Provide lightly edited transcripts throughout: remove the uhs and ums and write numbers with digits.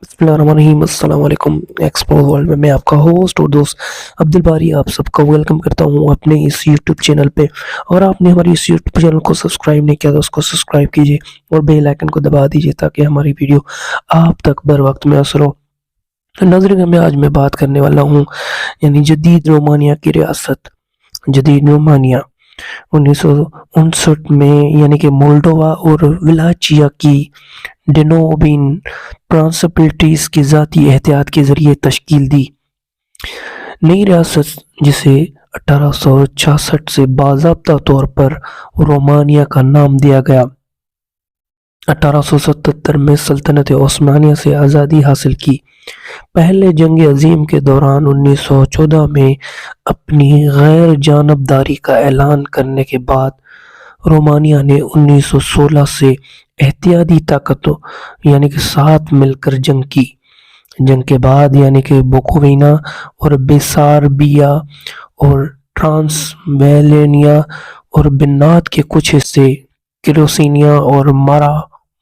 بسم اللہ الرحمن الرحیم۔ السلام علیکم۔ ایکسپلور ورلڈ میں آپ کا ہوسٹ اور دوست عبد الباری آپ سب کو ویلکم کرتا ہوں اپنے اس یوٹیوب چینل پہ۔ اور آپ نے ہماری اس یوٹیوب چینل کو سبسکرائب نہیں کیا تو اس کو سبسکرائب کیجیے اور بیل آئکن کو دبا دیجیے تاکہ ہماری ویڈیو آپ تک بر وقت میسر ہو۔ ناظرین، آج میں بات کرنے والا ہوں جدید رومانیہ کی ریاست جدید رومانیہ 1959 میں مولڈووا اور ولاچیا کی ڈینوبین پرنسپلٹیز کی ذاتی احتیاط کے ذریعے تشکیل دی نئی ریاست، جسے 1866 سے باضابطہ طور پر رومانیہ کا نام دیا گیا، 1877 میں سلطنت عثمانیہ سے آزادی حاصل کی۔ پہلے جنگ عظیم کے دوران 1914 میں اپنی غیر جانبداری کا اعلان کرنے کے بعد رومانیہ نے 1916 سے احتیاطی طاقتوں ساتھ مل کر جنگ کی۔ جنگ کے بعد بوکوینا اور بیساربیا اور ٹرانسویلینیا اور بنات کے کچھ حصے کروسینیا اور مارا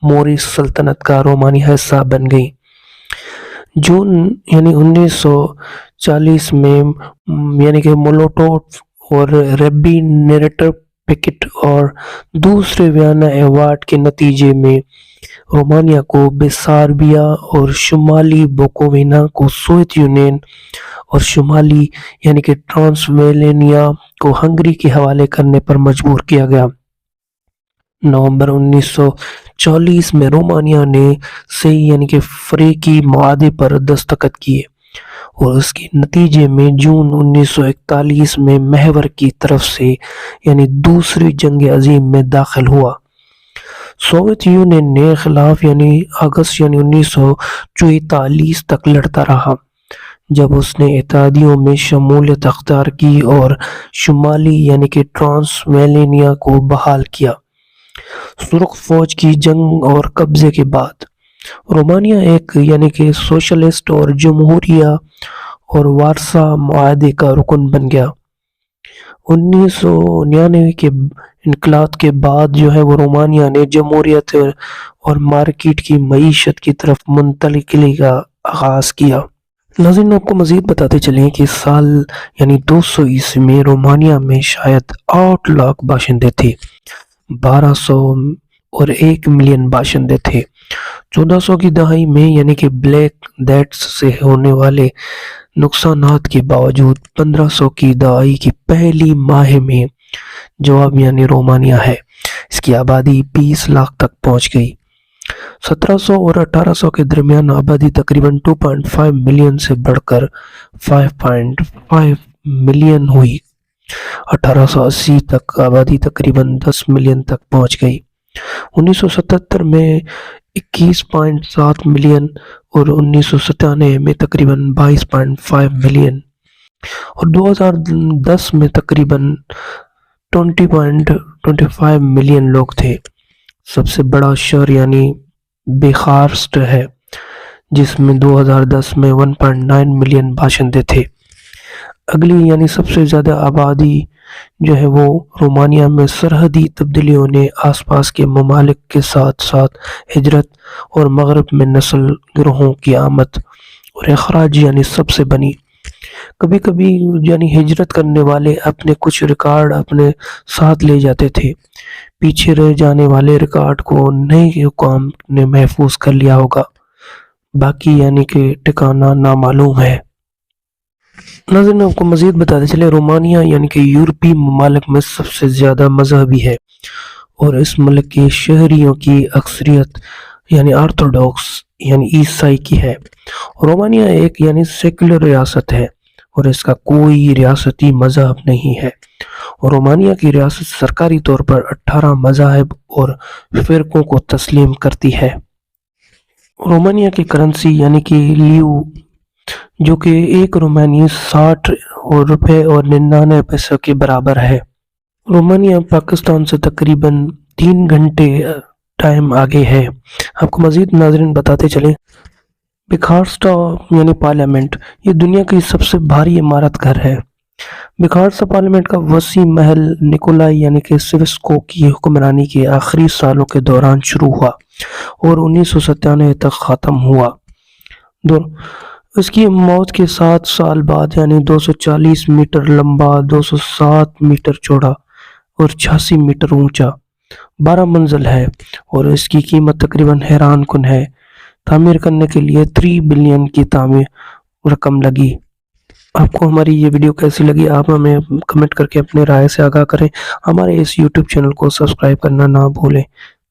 موری سلطنت کا رومانی حصہ بن گئی۔ جون 1940 میں مولوٹوف اور ریبینٹر پیکٹ اور دوسرے وینا ایوارڈ کے نتیجے میں رومانیہ کو بیساربیا اور شمالی بوکوینا کو سوویت یونین اور شمالی ٹرانسویلینیا کو ہنگری کے حوالے کرنے پر مجبور کیا گیا۔ نومبر 1940 میں رومانیہ نے فریقی معاہدے پر دستخط کیے اور اس کے نتیجے میں جون 1941 میں محور کی طرف سے دوسری جنگ عظیم میں داخل ہوا۔ سوویت یونین نے خلاف اگست 1944 تک لڑتا رہا، جب اس نے اتحادیوں میں شمولیت اختیار کی اور شمالی ٹرانسویلینیا کو بحال کیا۔ سرخ فوج کی جنگ اور قبضے کے بعد رومانیہ ایک سوشلسٹ اور جمہوریہ اور وارسا معاہدے کا رکن بن گیا۔ 1999 کے انقلاب کے بعد وہ رومانیہ نے جمہوریت اور مارکیٹ کی معیشت کی طرف منتقلی کا آغاز کیا۔ ناظرین، آپ کو مزید بتاتے چلیں کہ سال 200 عیسوی میں رومانیہ میں شاید 8 لاکھ باشندے تھے، 1200 اور 1 ملین باشندے تھے۔ 1400 کی دہائی میں بلیک ڈیتھ سے ہونے والے نقصانات کے باوجود 1500 کی دہائی کی پہلی ماہ میں جواب رومانیہ ہے، اس کی آبادی 20 لاکھ تک پہنچ گئی۔ 1700 اور 1800 کے درمیان آبادی تقریباً 2.5 ملین سے بڑھ کر 5.5 ملین ہوئی۔ 1880 تک آبادی تقریباً 10 ملین تک پہنچ گئی۔ 1977 میں 21.7 ملین اور 1997 میں تقریباً 22.5 ملین اور 2010 میں تقریباً 20.25 ملین لوگ تھے۔ سب سے بڑا شہر بخارسٹ ہے، جس میں 2010 میں 1.9 ملین باشندے تھے۔ اگلی سب سے زیادہ آبادی وہ رومانیہ میں سرحدی تبدیلیوں نے آس پاس کے ممالک کے ساتھ ساتھ ہجرت اور مغرب میں نسل گروہوں کی آمد اور اخراج سب سے بنی۔ کبھی کبھی ہجرت کرنے والے اپنے کچھ ریکارڈ اپنے ساتھ لے جاتے تھے، پیچھے رہ جانے والے ریکارڈ کو نئے حکام نے محفوظ کر لیا ہوگا، باقی ٹھکانہ نامعلوم ہے۔ ناظرین، آپ کو مزید بتاتے چلے رومانیہ یورپی ممالک میں سب سے زیادہ مذہبی ہے اور اس ملک کے شہریوں کی اکثریت آرتھوڈوکس عیسائی کی ہے۔ رومانیہ ایک سیکولر ریاست ہے اور اس کا کوئی ریاستی مذہب نہیں ہے۔ رومانیہ کی ریاست سرکاری طور پر 18 مذاہب اور فرقوں کو تسلیم کرتی ہے۔ رومانیہ کی کرنسی لیو، جو کہ ایک رومانی 60 روپے اور 99 پیسوں کے برابر ہے۔ رومانیہ پاکستان سے تقریباً 3 گھنٹے ٹائم آگے ہے۔ آپ کو مزید ناظرین بتاتے چلیں، بخارسٹا پارلیمنٹ یہ دنیا کی سب سے بھاری عمارت گھر ہے۔ بخارسٹا پارلیمنٹ کا وسیع محل نکولائی سیوسکو کی حکمرانی کے آخری سالوں کے دوران شروع ہوا اور 1997 تک ختم ہوا۔ دونوں اس کی موت کے 7 سال بعد یعنی 240 میٹر لمبا، 207 میٹر چوڑا اور 86 میٹر اونچا 12 منزل ہے اور اس کی قیمت تقریباً حیران کن ہے۔ تعمیر کرنے کے لیے 3 بلین کی رقم لگی۔ آپ کو ہماری یہ ویڈیو کیسی لگی آپ ہمیں کمنٹ کر کے اپنے رائے سے آگاہ کریں۔ ہمارے اس یوٹیوب چینل کو سبسکرائب کرنا نہ بھولیں۔